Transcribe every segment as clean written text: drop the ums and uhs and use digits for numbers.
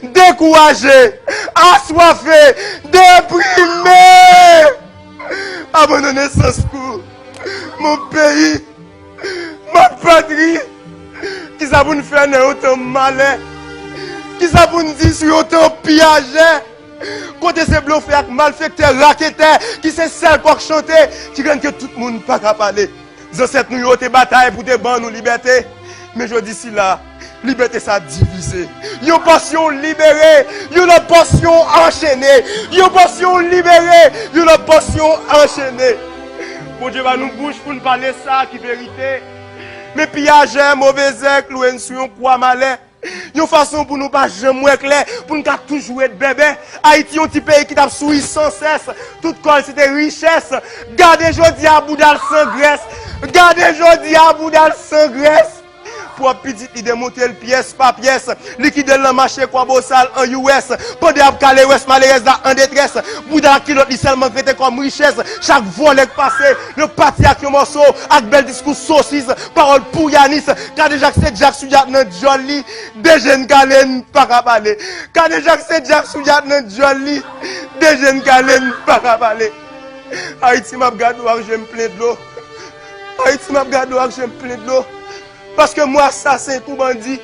découragé, assoiffé, déprimé. Abandonné sans secours. Mon pays, ma patrie, qui ça vous faire autant malin, qui ça vous dire sur autant piégé. Côté ces bluffeurs, malfaiteurs, raquetteurs, qui c'est celle pour chanter, qui gagne que tout le monde pas qu'à parler. Nous avons nous ont bataille pour défendre nos libertés. Mais je dis si là, liberté ça divisé. Une passion libérée, une passion enchaînée, une passion libérée, une passion enchaînée. Bon Dieu va nous bouche pour nous parler ça qui vérité. Mais pillage, mauvais aigle, ou une quoi malin. Une façon pour nous pas jamais clair, pour nous toujours être bébé. Haïti est un petit pays qui t'a souri sans cesse. Tout col c'était richesse. Gardez jodi à Boudal sans graisse. Gardez jodi à Boudal sans graisse. Pour petit il démonter le pièce par pièce. Liquide le marché quoi bossal en US. Pendant à caler West malheureuse là en détresse. Boudal qui l'autre seulement créé comme richesse. Chaque volet passé, le parti avec un morceau, avec bel discours saucisse, parole pour Yanis. Quand déjà c'est Jack Souyat dans Jolly, des jeunes galènes pas à parler. Quand déjà c'est Jack Souyat dans Jolly, des jeunes galènes pas à parler. Haïti m'a gardé j'aime plein de l'eau. Haïti m'a gardé j'aime plein de l'eau. Parce que moi, assassin, tout bandit,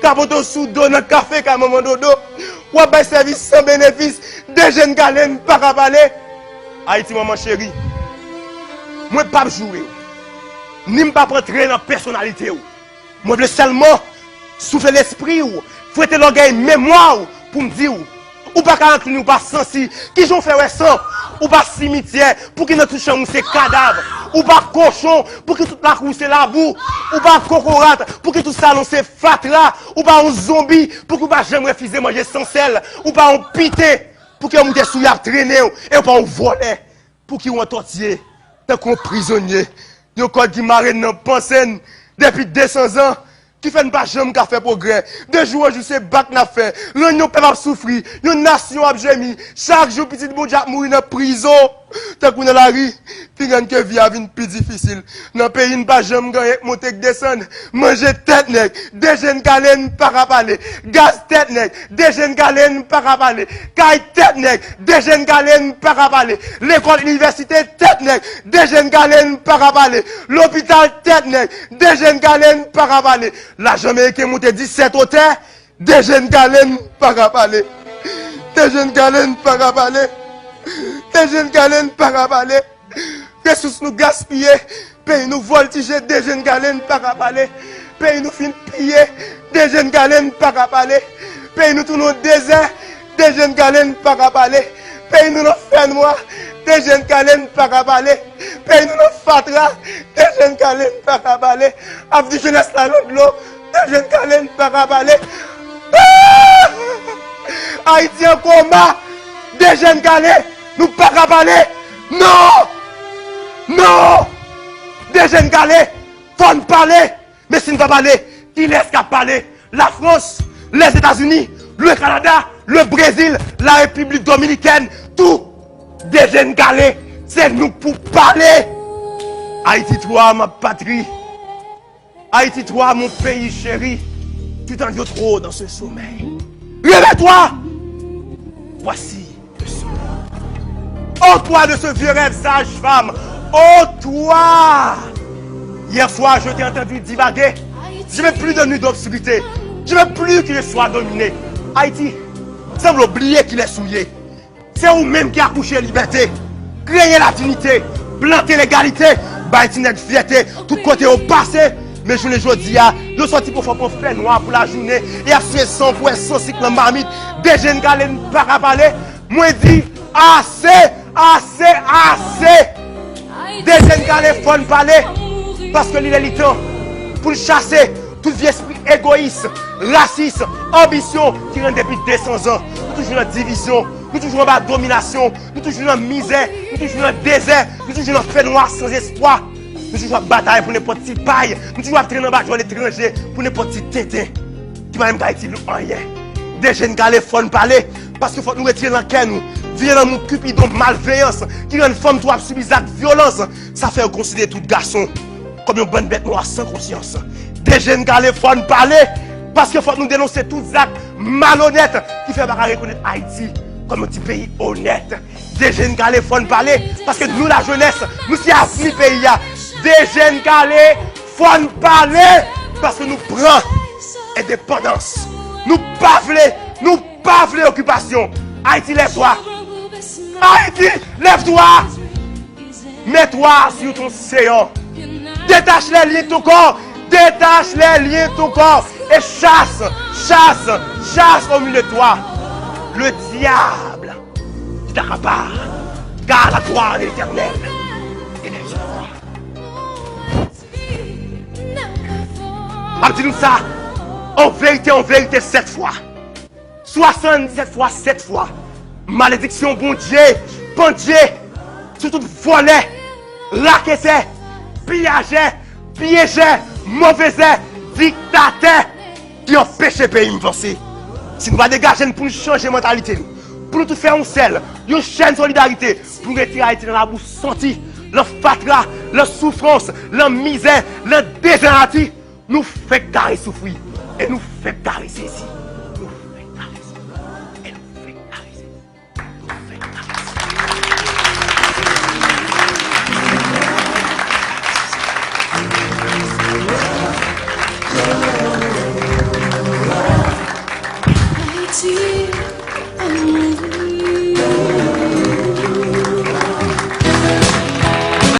capote sous dos dans le café, comme maman dodo, ou un service sans bénéfice, des jeunes galènes, pas à parler. Haïti, maman chérie, moi, pas jouer, ni pas rentrer dans la personnalité. Moi, je veux seulement souffler l'esprit, fouetter l'orgueil, mémoire, pour me dire, ou pas qu'à nous pas sensi, qui j'ont fait ça, ou pas cimetière, pour qu'ils ne touchent pas ces cadavres, ou pas cochon, pour que toute la cour c'est la boue, ou pas cocorate, pour que tout ça c'est fatra, ou pas un zombie, pour que pas jamais refuser manger sans sel, ou pas un pité, pour que vous sous la traîner, et ou pas un volet, pour qu'ils ont tortillé, tant qu'on prisonnier, yon code qui marre dans pensée, depuis 200 ans, qui fait pas jamais qu'à faire progrès. De jour en jour, c'est bac n'a fait. L'union peut pas souffrir. Une nation a gémi. Chaque jour, petit bout de mourir dans prison. Tant qu'on est la rue, puis gagne que vie a une plus difficile. Dans le pays, ne pas jamais gagner, monter, descendre. Manger tête nègre. Des jeunes galènes par à parler. Gaz tête nègre. Des jeunes galènes par à parler. Caille tête nègre. Des jeunes galènes par à parler. L'école, université tête nègre. Des jeunes galènes par à parler. L'hôpital tête nègre. Des jeunes galènes par à parler. La Jamaïque est montée 17 hôtels. Des jeunes galènes par à parler. Des jeunes galènes par à parler. Des jeunes galènes par à parler. Ressources nous gaspiller. Pays nous voltiger. Des jeunes galènes par à parler. Pays nous fin piller. Des jeunes galènes par à parler. Pays nous tournons désert. Des jeunes galènes par à parler. Pays nous fait noir. Des jeunes galènes par à parler. Pays nous fatra. Des jeunes galènes par à parler. Avec du jeunesse la l'eau. Des jeunes galènes par à parler. Haïti en combat. Des jeunes galènes. Nous pas qu'à parler. Non! Non! Des jeunes galets, faut nous parler. Mais si nous ne pas parler, qui laisse qu'à parler? La France, les États-Unis, le Canada, le Brésil, la République Dominicaine, tout. Des jeunes galets, c'est nous pour parler. Haïti, toi, ma patrie. Haïti, toi, mon pays chéri. Tu t'en dis trop dans ce sommeil. Réveille-toi! Voici. Oh toi de ce vieux rêve sage-femme, oh toi! Hier soir, je t'ai entendu divaguer. Je ne veux plus de nuit d'obscurité. Je ne veux plus qu'il soit dominé. Haïti semble oublier qu'il est souillé. C'est vous-même qui a couché la liberté, créé la dignité, planté l'égalité, bâti notre fierté, tout côté au passé. Mais je ne dis pas, nous sortis pour faire un fait noir pour la journée et à faire 100 pour 100 cycles en marmite. Des jeunes galènes par à parler. Moi, dis assez, assez, assez. Des jeunes galets font parler parce que l'île est temps pour chasser tout vieux esprit égoïste, raciste, ambition qui rend depuis 200 ans. Nous toujours dans la division, nous toujours dans la domination, nous toujours dans la misère, nous toujours dans le désert, nous toujours dans le fait noir sans espoir. Nous toujours en bataille pour n'importe qui paille, nous toujours en train de battre l'étranger pour n'importe qui tétin qui va même pas être rien. Des jeunes galets font parler parce qu'il faut nous retirer dans cœur nous. Viens mon cupidon malveillance qui rend une femme trop subir cette violence. Ça fait considérer tout garçon comme une bonne bête noire sans conscience. Des jeunes galets font parler Parce qu'il faut nous dénoncer tous les actes malhonnêtes qui font pas reconnaître Haïti comme un petit pays honnête. Des jeunes qui allaient font parler. Parce que nous, la jeunesse, nous sommes avenir pays. Des jeunes qui allaient font parler. Parce que nous prenons indépendance. Nous pas voulons occupation. Haïti, lève-toi. Haïti, lève-toi. Mets-toi sur ton séant. Détache les liens de ton corps. Détache les liens de ton corps. Et chasse au milieu de toi le diable qui t'accapare. Car la gloire est éternelle. Dis-nous ça. En vérité, 7 fois. 77 fois, 7 fois. Malédiction, bon Dieu, surtout voler, raqueter, piéger, mauvais, dictateur, qui ont péché pays m'avancer. Si nous va dégager pour nous changer la mentalité, pour nous tout faire un seul, une chaîne de solidarité, pour retirer Haïti dans la bouche sentie, la fatra, la souffrance, la misère, la déshérétie, nous fait carré souffrir et nous fait carré ici.